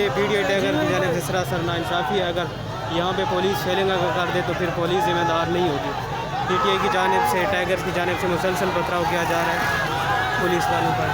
ये PTI tiger की जानिब से सरासर नाइंसाफ़ी है। अगर यहाँ पे पुलिस फेलिंग अगर कर दे तो फिर पुलिस जिम्मेदार नहीं होगी। पीटीआई की जानिब से, टाइगर्स की जानिब से मुसलसल पथराव किया जा रहा है पुलिस वालों पर।